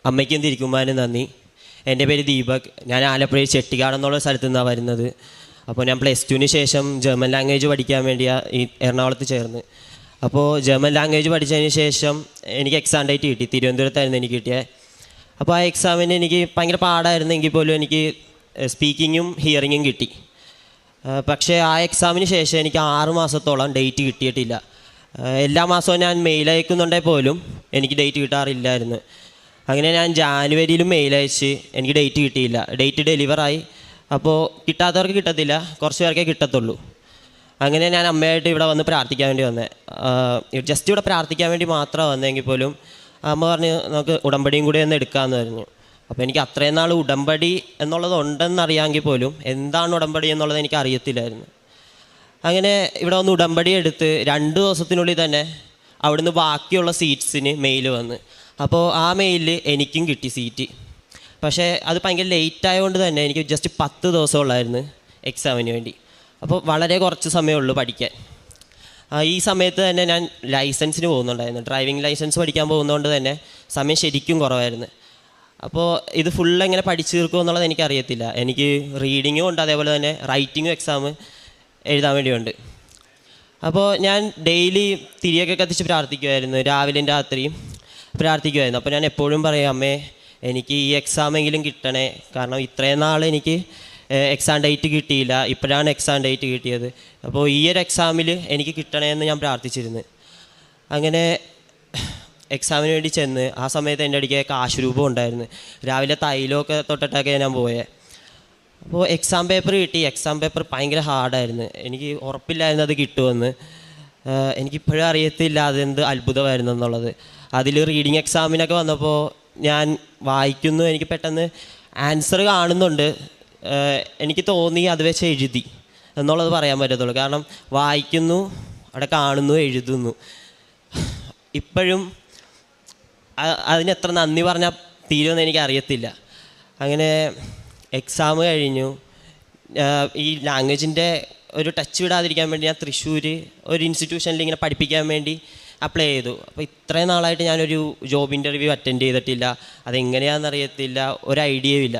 അമ്മയ്ക്കും തിരിക്കുമാനും നന്ദി. എൻ്റെ പേര് ദീപക്. ഞാൻ ആലപ്പുഴ ചെട്ടിക്കാട് എന്നുള്ള സ്ഥലത്തു നിന്നാണ് വരുന്നത്. അപ്പോൾ ഞാൻ +2 ശേഷം ജർമ്മൻ ലാംഗ്വേജ് പഠിക്കാൻ വേണ്ടിയാണ് ഈ എറണാകുളത്ത് ചേർന്ന്. അപ്പോൾ ജർമ്മൻ ലാംഗ്വേജ് പഠിച്ചതിന് ശേഷം എനിക്ക് എക്സാം ഡേറ്റ് കിട്ടി. തിരുവനന്തപുരത്തായിരുന്നു എനിക്ക് കിട്ടിയത്. അപ്പോൾ ആ എക്സാമിന് എനിക്ക് ഭയങ്കര പാടായിരുന്നെങ്കിൽ പോലും എനിക്ക് സ്പീക്കിങ്ങും ഹിയറിങ്ങും കിട്ടി. പക്ഷേ ആ എക്സാമിന് ശേഷം എനിക്ക് 6 മാസത്തോളം ഡേറ്റ് കിട്ടിയിട്ടില്ല. എല്ലാ മാസവും ഞാൻ മെയിൽ അയക്കുന്നുണ്ടെങ്കിൽ പോലും എനിക്ക് ഡേറ്റ് കിട്ടാറില്ലായിരുന്നു. അങ്ങനെ ഞാൻ ജാനുവരിയിലും മെയിൽ അയച്ച് എനിക്ക് ഡേറ്റ് കിട്ടിയില്ല. ഡേറ്റ് ഡെലിവറായി. അപ്പോൾ കിട്ടാത്തവർക്ക് കിട്ടത്തില്ല, കുറച്ച് പേർക്കേ കിട്ടത്തുള്ളൂ. അങ്ങനെ ഞാൻ അമ്മയായിട്ട് ഇവിടെ വന്ന് പ്രാർത്ഥിക്കാൻ വേണ്ടി വന്നത്. ജസ്റ്റ് ഇവിടെ പ്രാർത്ഥിക്കാൻ വേണ്ടി മാത്രമാണ് വന്നതെങ്കിൽ പോലും അമ്മ പറഞ്ഞ് നമുക്ക് ഉടമ്പടിയും കൂടി ഒന്ന് എടുക്കാമെന്ന് പറഞ്ഞു. അപ്പോൾ എനിക്ക് അത്രയും നാൾ ഉടമ്പടി എന്നുള്ളത് ഉണ്ടെന്നറിയാമെങ്കിൽ പോലും എന്താണ് ഉടമ്പടി എന്നുള്ളത് എനിക്ക് അറിയത്തില്ലായിരുന്നു. അങ്ങനെ ഇവിടെ വന്ന് ഉടമ്പടി എടുത്ത് 2 ദിവസത്തിനുള്ളിൽ തന്നെ അവിടുന്ന് ബാക്കിയുള്ള സീറ്റ്സിന് മെയിൽ വന്ന്. അപ്പോൾ ആ മെയിലിൽ എനിക്കും കിട്ടി സീറ്റ്. പക്ഷേ അത് ഭയങ്കര ലേറ്റ് ആയതുകൊണ്ട് തന്നെ എനിക്ക് ജസ്റ്റ് 10 ദിവസമുള്ളായിരുന്നു എക്സാമിന് വേണ്ടി. അപ്പോൾ വളരെ കുറച്ച് സമയമുള്ളൂ പഠിക്കാൻ. ഈ സമയത്ത് തന്നെ ഞാൻ ലൈസൻസിന് പോകുന്നുണ്ടായിരുന്നു. ഡ്രൈവിംഗ് ലൈസൻസ് പഠിക്കാൻ പോകുന്നതുകൊണ്ട് തന്നെ സമയം ശരിക്കും കുറവായിരുന്നു. അപ്പോൾ ഇത് ഫുൾ എങ്ങനെ പഠിച്ചു തീർക്കുമോ എന്നുള്ളത് എനിക്കറിയത്തില്ല. എനിക്ക് റീഡിങ്ങും ഉണ്ട്, അതേപോലെ തന്നെ റൈറ്റിങ്ങും എക്സാം എഴുതാൻ വേണ്ടിയുണ്ട്. അപ്പോൾ ഞാൻ ഡെയിലി തിരിയൊക്കെ കത്തിച്ച് പ്രാർത്ഥിക്കുമായിരുന്നു, രാവിലെയും രാത്രിയും പ്രാർത്ഥിക്കുമായിരുന്നു. അപ്പോൾ ഞാൻ എപ്പോഴും പറയും, അമ്മേ എനിക്ക് ഈ എക്സാമെങ്കിലും കിട്ടണേ, കാരണം ഇത്രയും നാൾ എനിക്ക് എക്സാം ഡേറ്റ് കിട്ടിയില്ല, ഇപ്പോഴാണ് എക്സാം ഡേറ്റ് കിട്ടിയത്. അപ്പോൾ ഈ ഒരു എക്സാമിൽ എനിക്ക് കിട്ടണേ എന്ന് ഞാൻ പ്രാർത്ഥിച്ചിരുന്നു. അങ്ങനെ എക്സാമിന് വേണ്ടി ചെന്ന് ആ സമയത്ത് എൻ്റെ അടുക്കെ കാശ് രൂപം ഉണ്ടായിരുന്നു. രാവിലെ തൈലമൊക്കെ തൊട്ടിട്ടൊക്കെ ഞാൻ പോയത്. അപ്പോൾ എക്സാം പേപ്പർ കിട്ടി. എക്സാം പേപ്പർ ഭയങ്കര ഹാർഡായിരുന്നു. എനിക്ക് ഉറപ്പില്ലായിരുന്നു അത് കിട്ടുമെന്ന്. എനിക്കിപ്പോഴും അറിയത്തില്ല അതെന്ത് അത്ഭുതമായിരുന്നു എന്നുള്ളത്. അതിൽ റീഡിങ് എക്സാമിനൊക്കെ വന്നപ്പോൾ ഞാൻ വായിക്കുന്നു, എനിക്ക് പെട്ടെന്ന് ആൻസർ കാണുന്നുണ്ട്. എനിക്ക് തോന്നി അത് വെച്ച് എഴുതി എന്നുള്ളത് പറയാൻ പറ്റത്തുള്ളൂ. കാരണം വായിക്കുന്നു, അവിടെ കാണുന്നു, എഴുതുന്നു. ഇപ്പോഴും അതിനെത്ര നന്ദി പറഞ്ഞാൽ തീരുമെന്ന് എനിക്കറിയത്തില്ല. അങ്ങനെ എക്സാം കഴിഞ്ഞു. ഈ ലാംഗ്വേജിൻ്റെ ഒരു ടച്ച് വിടാതിരിക്കാൻ വേണ്ടി ഞാൻ തൃശ്ശൂർ ഒരു ഇൻസ്റ്റിറ്റ്യൂഷനിൽ ഇങ്ങനെ പഠിപ്പിക്കാൻ വേണ്ടി അപ്ലൈ ചെയ്തു. അപ്പോൾ ഇത്രയും നാളായിട്ട് ഞാനൊരു ജോബ് ഇൻ്റർവ്യൂ അറ്റൻഡ് ചെയ്തിട്ടില്ല. അതെങ്ങനെയാണെന്നറിയത്തില്ല, ഒരു ഐഡിയയും ഇല്ല.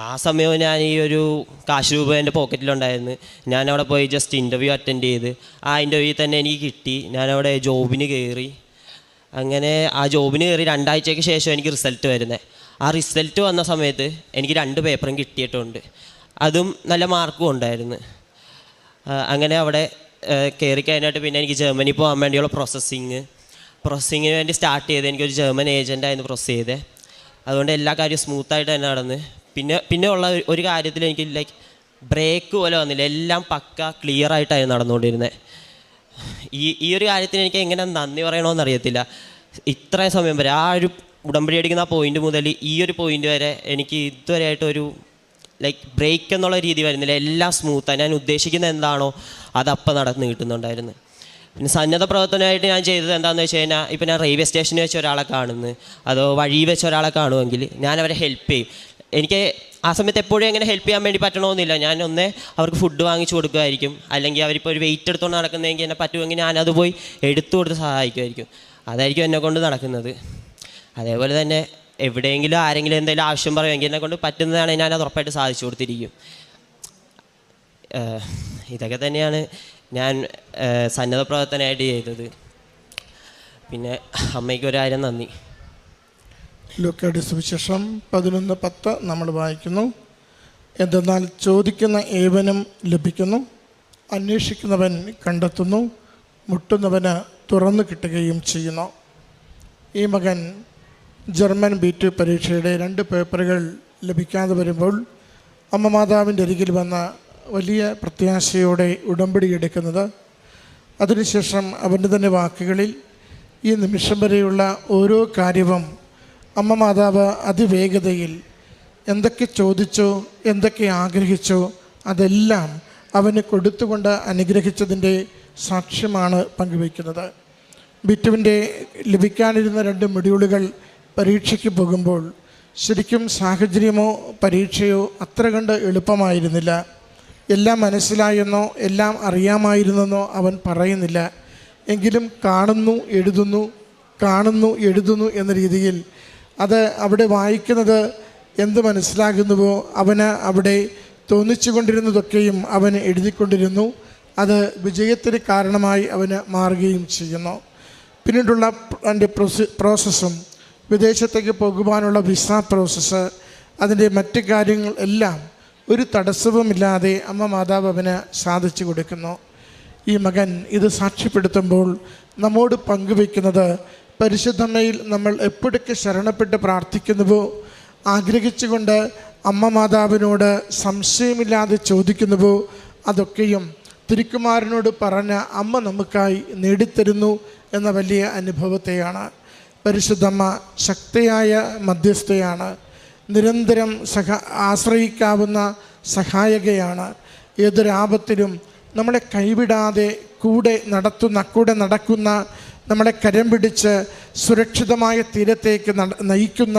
ആ സമയവും ഞാൻ ഈ ഒരു കാശ് രൂപ എൻ്റെ പോക്കറ്റിലുണ്ടായിരുന്നു. ഞാനവിടെ പോയി ജസ്റ്റ് ഇൻ്റർവ്യൂ അറ്റൻഡ് ചെയ്ത് ആ ഇൻ്റർവ്യൂ തന്നെ എനിക്ക് കിട്ടി. ഞാനവിടെ ജോബിന് കയറി. അങ്ങനെ ആ ജോബിന് കയറി 2 ആഴ്ചയ്ക്ക് ശേഷം എനിക്ക് റിസൾട്ട് വരുന്നത്. ആ റിസൾട്ട് വന്ന സമയത്ത് എനിക്ക് 2 പേപ്പറും കിട്ടിയിട്ടുണ്ട്, അതും നല്ല മാർക്കും ഉണ്ടായിരുന്നു. അങ്ങനെ അവിടെ കയറി കഴിഞ്ഞിട്ട് പിന്നെ എനിക്ക് ജർമ്മനി പോകാൻ വേണ്ടിയുള്ള പ്രോസസ്സിങ്ങിന് വേണ്ടി സ്റ്റാർട്ട് ചെയ്ത് എനിക്കൊരു ജർമ്മൻ ഏജൻറ്റായിരുന്നു പ്രോസസ്സ് ചെയ്തത്. അതുകൊണ്ട് എല്ലാ കാര്യവും സ്മൂത്തായിട്ട് തന്നെ നടന്ന്. പിന്നെ ഉള്ള ഒരു കാര്യത്തിൽ എനിക്ക് ലൈക്ക് ബ്രേക്ക് പോലെ വന്നില്ല, എല്ലാം പക്ക ക്ലിയർ ആയിട്ടായിരുന്നു നടന്നുകൊണ്ടിരുന്നത്. ഈ ഒരു കാര്യത്തിന് എനിക്ക് എങ്ങനെ നന്ദി പറയണമെന്ന് അറിയത്തില്ല. ഇത്രയും സമയം വരെ ആ ഒരു ഉടമ്പടി അടിക്കുന്ന ആ പോയിന്റ് മുതൽ ഈ ഒരു പോയിന്റ് വരെ എനിക്ക് ഇതുവരെയായിട്ടൊരു ലൈക്ക് ബ്രേക്ക് എന്നുള്ള രീതി വരുന്നില്ല. എല്ലാം സ്മൂത്താണ്. ഞാൻ ഉദ്ദേശിക്കുന്നത് എന്താണോ അതപ്പം നടന്ന് കിട്ടുന്നുണ്ടായിരുന്നു. പിന്നെ സന്നദ്ധ പ്രവർത്തനമായിട്ട് ഞാൻ ചെയ്തത് എന്താണെന്ന് വെച്ച് കഴിഞ്ഞാൽ, ഇപ്പോൾ ഞാൻ റെയിൽവേ സ്റ്റേഷനിൽ വെച്ച് ഒരാളെ കാണുന്നു, അതോ വഴി വെച്ച് ഒരാളെ കാണുമെങ്കിൽ ഞാൻ അവരെ ഹെൽപ്പ് ചെയ്യും. എനിക്ക് ആ സമയത്ത് എപ്പോഴും എങ്ങനെ ഹെൽപ്പ് ചെയ്യാൻ വേണ്ടി പറ്റണമെന്നില്ല. ഞാൻ ഒന്നേ അവർക്ക് ഫുഡ് വാങ്ങിച്ചു കൊടുക്കുമായിരിക്കും, അല്ലെങ്കിൽ അവരിപ്പോൾ ഒരു വെയിറ്റ് എടുത്തുകൊണ്ട് നടക്കുന്നതെങ്കിൽ എന്നെ പറ്റുമെങ്കിൽ ഞാനത് പോയി എടുത്തു കൊടുത്ത് സഹായിക്കുമായിരിക്കും. അതായിരിക്കും എന്നെക്കൊണ്ട് നടക്കുന്നത്. അതേപോലെ തന്നെ എവിടെയെങ്കിലും ആരെങ്കിലും എന്തെങ്കിലും ആവശ്യം പറയുമെങ്കിൽ എന്നെക്കൊണ്ട് പറ്റുന്നതാണെങ്കിൽ ഞാനത് ഉറപ്പായിട്ട് സാധിച്ചു കൊടുത്തിരിക്കും. ഇതൊക്കെ തന്നെയാണ് ഞാൻ സന്നദ്ധ പ്രവർത്തനമായിട്ട് ചെയ്തത്. പിന്നെ അമ്മയ്ക്ക് 1000 നന്ദി. ലൂക്കയുടെ സുവിശേഷം 11:10 നമ്മൾ വായിക്കുന്നു. എന്തെന്നാൽ ചോദിക്കുന്ന ഏവനും ലഭിക്കുന്നു, അന്വേഷിക്കുന്നവൻ കണ്ടെത്തുന്നു, മുട്ടുന്നവന് തുറന്നു കിട്ടുകയും ചെയ്യുന്നു. ഈ മകൻ ജർമ്മൻ B2 പരീക്ഷയുടെ 2 പേപ്പറുകൾ ലഭിക്കാതെ വരുമ്പോൾ അമ്മ മാതാവിൻ്റെ അരികിൽ വന്ന വലിയ പ്രത്യാശയോടെ ഉടമ്പടി എടുക്കുന്നത്, അതിനുശേഷം അവൻ്റെ തന്നെ വാക്കുകളിൽ ഈ നിമിഷം വരെയുള്ള ഓരോ കാര്യവും അമ്മ മാതാവ് അതിവേഗതയിൽ എന്തൊക്കെ ചോദിച്ചോ എന്തൊക്കെ ആഗ്രഹിച്ചോ അതെല്ലാം അവന് കൊടുത്തുകൊണ്ട് അനുഗ്രഹിച്ചതിൻ്റെ സാക്ഷ്യമാണ് പങ്കുവയ്ക്കുന്നത്. B2വിൻ്റെ ലഭിക്കാനിരുന്ന 2 മൊഡ്യൂളുകൾ പരീക്ഷയ്ക്ക് പോകുമ്പോൾ ശരിക്കും സാഹചര്യമോ പരീക്ഷയോ അത്ര കണ്ട് എളുപ്പമായിരുന്നില്ല. എല്ലാം മനസ്സിലായെന്നോ എല്ലാം അറിയാമായിരുന്നെന്നോ അവൻ പറയുന്നില്ല. എങ്കിലും കാണുന്നു എഴുതുന്നു എന്ന രീതിയിൽ അത് അവിടെ വായിക്കുന്നത് എന്ത് മനസ്സിലാകുന്നുവോ അവന് അവിടെ തോന്നിച്ചു കൊണ്ടിരുന്നതൊക്കെയും അവന് എഴുതിക്കൊണ്ടിരുന്നു. അത് വിജയത്തിന് കാരണമായി അവന് മാറുകയും ചെയ്യുന്നു. പിന്നീടുള്ള അതിൻ്റെ പ്രോസസ്സും വിദേശത്തേക്ക് പോകുവാനുള്ള വിസ പ്രോസസ്സ്, അതിൻ്റെ മറ്റ് കാര്യങ്ങൾ എല്ലാം ഒരു തടസ്സവുമില്ലാതെ അമ്മ മാതാവ് അവന് സാധിച്ചു കൊടുക്കുന്നു. ഈ മകൻ ഇത് സാക്ഷ്യപ്പെടുത്തുമ്പോൾ നമ്മോട് പങ്കുവയ്ക്കുന്നത്, പരിശുദ്ധമ്മയിൽ നമ്മൾ എപ്പോഴൊക്കെ ശരണപ്പെട്ട് പ്രാർത്ഥിക്കുന്നുവോ, ആഗ്രഹിച്ചുകൊണ്ട് അമ്മ മാതാവിനോട് സംശയമില്ലാതെ ചോദിക്കുന്നുവോ, അതൊക്കെയും തിരുക്കുമാരനോട് പറഞ്ഞ അമ്മ നമുക്കായി നേടിത്തരുന്നു എന്ന വലിയ അനുഭവത്തെയാണ്. പരിശുദ്ധമ്മ ശക്തിയായ മധ്യസ്ഥയാണ്, നിരന്തരം ആശ്രയിക്കാവുന്ന സഹായകയാണ്. ഏതൊരാപത്തിലും നമ്മളെ കൈവിടാതെ കൂടെ നടക്കുന്ന, നമ്മളെ കരം പിടിച്ച് സുരക്ഷിതമായ തീരത്തേക്ക് നയിക്കുന്ന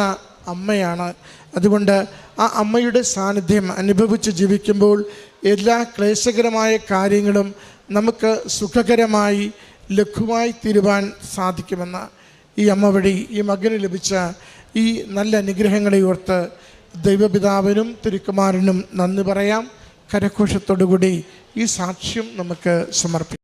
അമ്മയാണ്. അതുകൊണ്ട് ആ അമ്മയുടെ സാന്നിധ്യം അനുഭവിച്ച് ജീവിക്കുമ്പോൾ എല്ലാ ക്ലേശകരമായ കാര്യങ്ങളും നമുക്ക് സുഖകരമായി ലഘുവായി തീരുവാൻ സാധിക്കുമെന്ന് ഈ അമ്മ വഴി ഈ മകന് ലഭിച്ച ഈ നല്ല അനുഗ്രഹങ്ങളെ ഓർത്ത് ദൈവപിതാവിനും തിരുക്കുമാരനും നന്ദി പറയാം. കരഘോഷത്തോടുകൂടി ഈ സാക്ഷ്യം നമുക്ക് സമർപ്പിക്കാം.